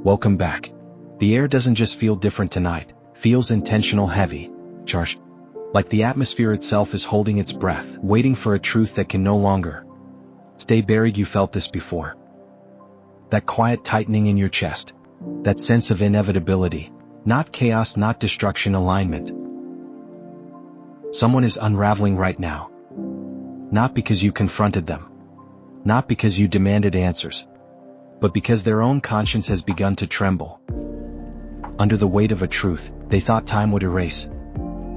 Welcome back. The air doesn't just feel different tonight, feels intentional, heavy, charged. Like the atmosphere itself is holding its breath, waiting for a truth that can no longer stay buried. You felt this before. That quiet tightening in your chest. That sense of inevitability. Not chaos, not destruction, alignment. Someone is unraveling right now. Not because you confronted them. Not because you demanded answers. But because their own conscience has begun to tremble. Under the weight of a truth they thought time would erase.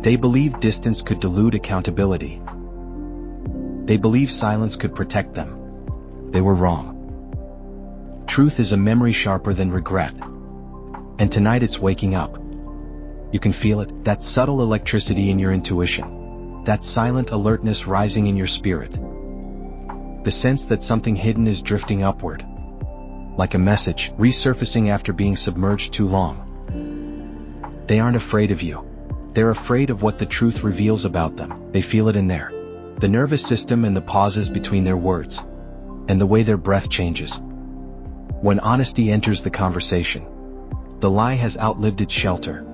They believed distance could dilute accountability. They believed silence could protect them. They were wrong. Truth is a memory sharper than regret. And tonight it's waking up. You can feel it, that subtle electricity in your intuition. That silent alertness rising in your spirit. The sense that something hidden is drifting upward. Like a message, resurfacing after being submerged too long. They aren't afraid of you. They're afraid of what the truth reveals about them. They feel it in the nervous system and the pauses between their words. And the way their breath changes. When honesty enters the conversation. The lie has outlived its shelter.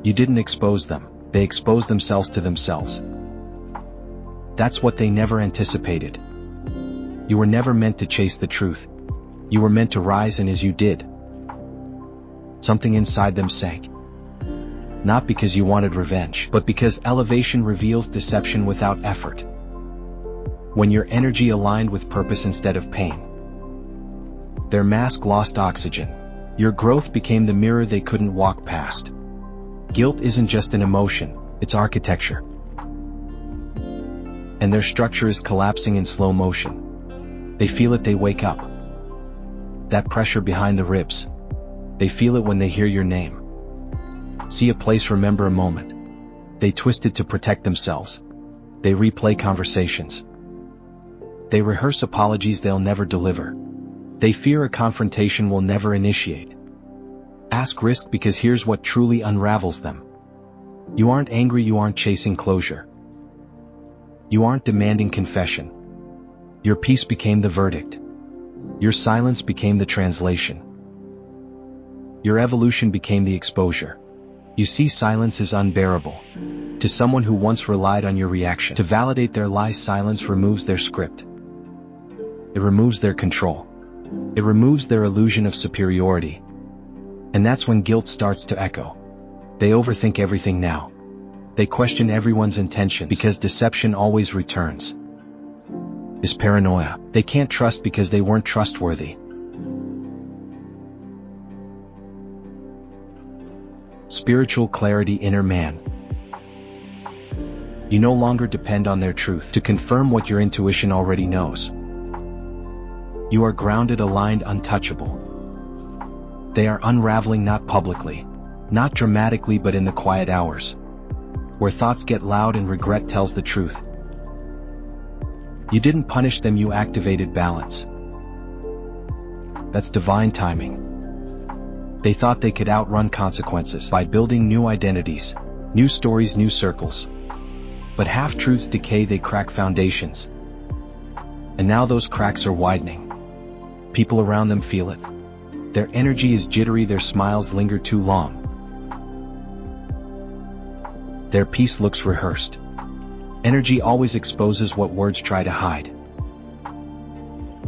You didn't expose them, they exposed themselves to themselves. That's what they never anticipated. You were never meant to chase the truth. You were meant to rise, and as you did, something inside them sank. Not because you wanted revenge, but because elevation reveals deception without effort. When your energy aligned with purpose instead of pain. Their mask lost oxygen. Your growth became the mirror they couldn't walk past. Guilt isn't just an emotion, it's architecture. And their structure is collapsing in slow motion. They feel it, they wake up. That pressure behind the ribs. They feel it when they hear your name. See a place, remember a moment. They twist it to protect themselves. They replay conversations. They rehearse apologies they'll never deliver. They fear a confrontation will never initiate. Ask risk, because here's what truly unravels them. You aren't angry, you aren't chasing closure. You aren't demanding confession. Your peace became the verdict. Your silence became the translation. Your evolution became the exposure. You see, silence is unbearable. To someone who once relied on your reaction to validate their lies, silence removes their script. It removes their control. It removes their illusion of superiority. And that's when guilt starts to echo. They overthink everything now. They question everyone's intentions because deception always returns. Is paranoia. They can't trust because they weren't trustworthy. Spiritual clarity, inner man. You no longer depend on their truth to confirm what your intuition already knows. You are grounded, aligned, untouchable. They are unraveling, not publicly, not dramatically, but in the quiet hours, where thoughts get loud and regret tells the truth. You didn't punish them, you activated balance. That's divine timing. They thought they could outrun consequences by building new identities, new stories, new circles. But half-truths decay, they crack foundations. And now those cracks are widening. People around them feel it. Their energy is jittery, their smiles linger too long. Their peace looks rehearsed. Energy always exposes what words try to hide.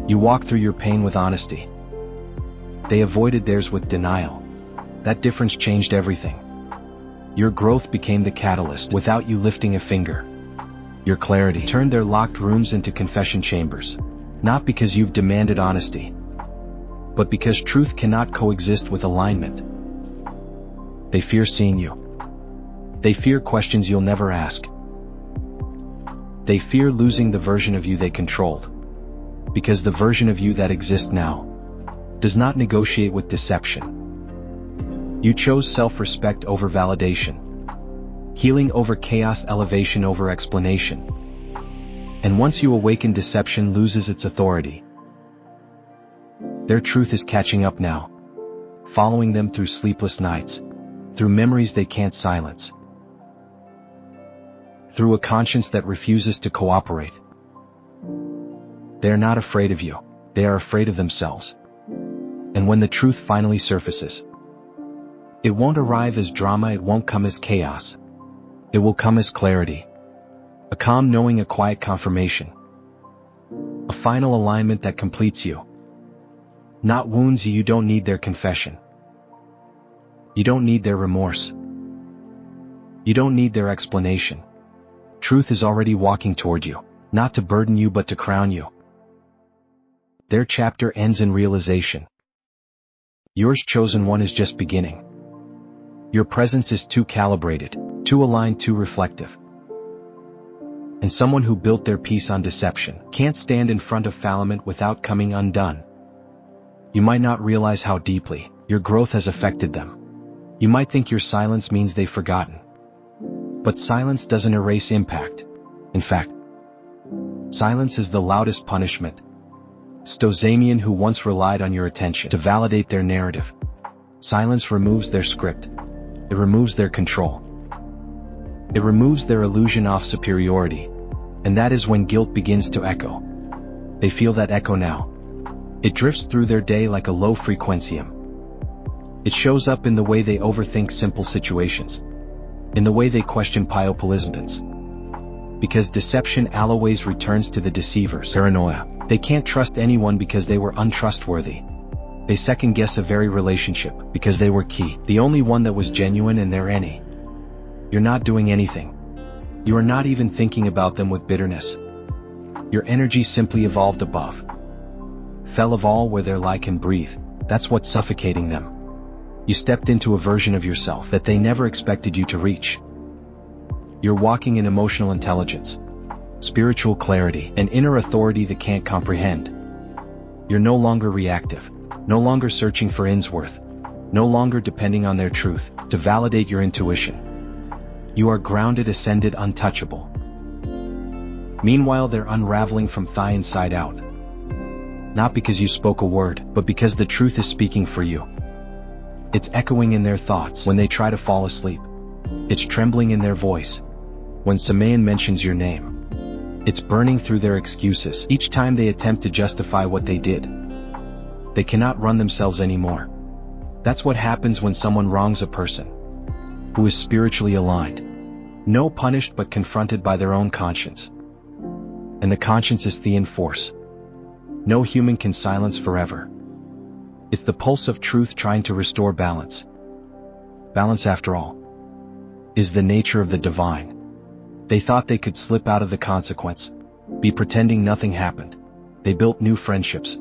You walk through your pain with honesty. They avoided theirs with denial. That difference changed everything. Your growth became the catalyst without you lifting a finger. Your clarity turned their locked rooms into confession chambers. Not because you've demanded honesty, but because truth cannot coexist with alignment. They fear seeing you. They fear questions you'll never ask. They fear losing the version of you they controlled. Because the version of you that exists now does not negotiate with deception. You chose self-respect over validation. Healing over chaos, elevation over explanation. And once you awaken, deception loses its authority. Their truth is catching up now, following them through sleepless nights, through memories they can't silence, through a conscience that refuses to cooperate. They are not afraid of you, they are afraid of themselves. And when the truth finally surfaces, it won't arrive as drama, it won't come as chaos. It will come as clarity. A calm knowing, a quiet confirmation. A final alignment that completes you. Not wounds. You don't need their confession. You don't need their remorse. You don't need their explanation. Truth is already walking toward you, not to burden you but to crown you. Their chapter ends in realization. Yours, chosen one, is just beginning. Your presence is too calibrated, too aligned, too reflective. And someone who built their peace on deception can't stand in front of Falament without coming undone. You might not realize how deeply your growth has affected them. You might think your silence means they've forgotten. But silence doesn't erase impact. In fact, silence is the loudest punishment. Stozamian, who once relied on your attention to validate their narrative. Silence removes their script. It removes their control. It removes their illusion of superiority. And that is when guilt begins to echo. They feel that echo now. It drifts through their day like a low frequentium. It shows up in the way they overthink simple situations, in the way they question piopolismdans. Because deception always returns to the deceivers. Paranoia. They can't trust anyone because they were untrustworthy. They second-guess a very relationship because they were key, the only one that was genuine, and they're any. You're not doing anything. You are not even thinking about them with bitterness. Your energy simply evolved above. Fell of all where their lie can breathe. That's what's suffocating them. You stepped into a version of yourself that they never expected you to reach. You're walking in emotional intelligence, spiritual clarity, and inner authority they can't comprehend. You're no longer reactive, no longer searching for Innsworth, no longer depending on their truth to validate your intuition. You are grounded, ascended, untouchable. Meanwhile, they're unraveling from thigh inside out. Not because you spoke a word, but because the truth is speaking for you. It's echoing in their thoughts when they try to fall asleep. It's trembling in their voice when Samayan mentions your name. It's burning through their excuses each time they attempt to justify what they did. They cannot run themselves anymore. That's what happens when someone wrongs a person who is spiritually aligned. No punished but confronted by their own conscience. And the conscience is the force. No human can silence forever. It's the pulse of truth trying to restore balance. Balance, after all, is the nature of the divine. They thought they could slip out of the consequence, be pretending nothing happened. They built new friendships.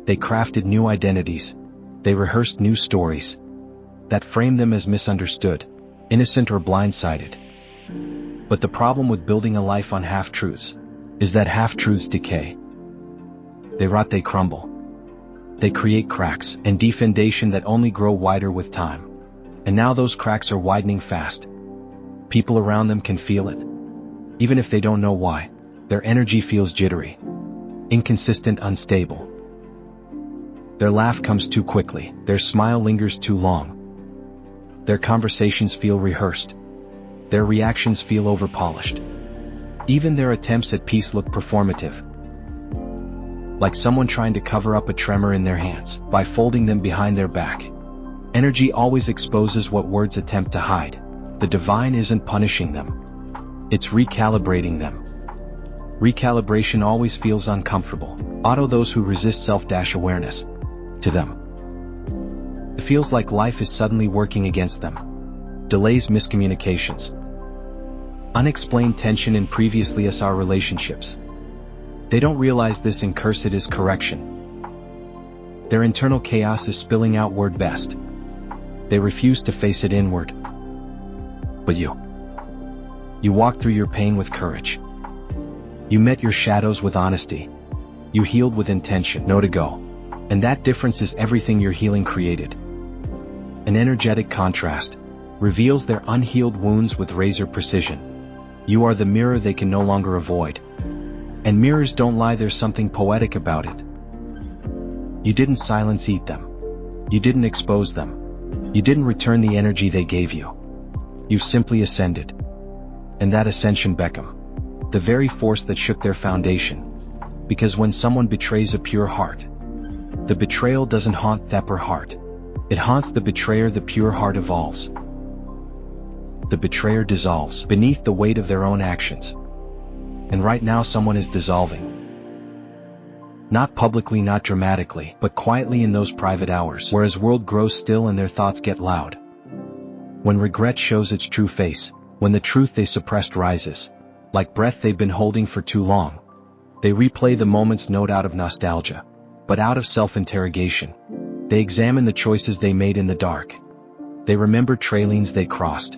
They crafted new identities. They rehearsed new stories that framed them as misunderstood, innocent, or blindsided. But the problem with building a life on half-truths is that half-truths decay. They rot, they crumble. They create cracks and defendation that only grow wider with time. And now those cracks are widening fast. People around them can feel it. Even if they don't know why, their energy feels jittery, inconsistent, unstable. Their laugh comes too quickly, their smile lingers too long. Their conversations feel rehearsed. Their reactions feel overpolished. Even their attempts at peace look performative. Like someone trying to cover up a tremor in their hands by folding them behind their back. Energy always exposes what words attempt to hide. The divine isn't punishing them. It's recalibrating them. Recalibration always feels uncomfortable. Auto those who resist self-awareness. To them, it feels like life is suddenly working against them. Delays, miscommunications, unexplained tension in previously SR relationships. They don't realize this incursed is correction. Their internal chaos is spilling outward best. They refuse to face it inward. But you walked through your pain with courage. You met your shadows with honesty. You healed with intention, no to go. And that difference is everything your healing created. An energetic contrast reveals their unhealed wounds with razor precision. You are the mirror they can no longer avoid. And mirrors don't lie, there's something poetic about it. You didn't silence eat them. You didn't expose them. You didn't return the energy they gave you. You've simply ascended. And that ascension became the very force that shook their foundation. Because when someone betrays a pure heart, The betrayal doesn't haunt that pure heart. It haunts the betrayer. The pure heart evolves. The betrayer dissolves beneath the weight of their own actions. And right now someone is dissolving. Not publicly, not dramatically, but quietly in those private hours, where his world grows still and their thoughts get loud. When regret shows its true face, when the truth they suppressed rises, like breath they've been holding for too long, they replay the moments not out of nostalgia, but out of self-interrogation. They examine the choices they made in the dark. They remember trailings they crossed,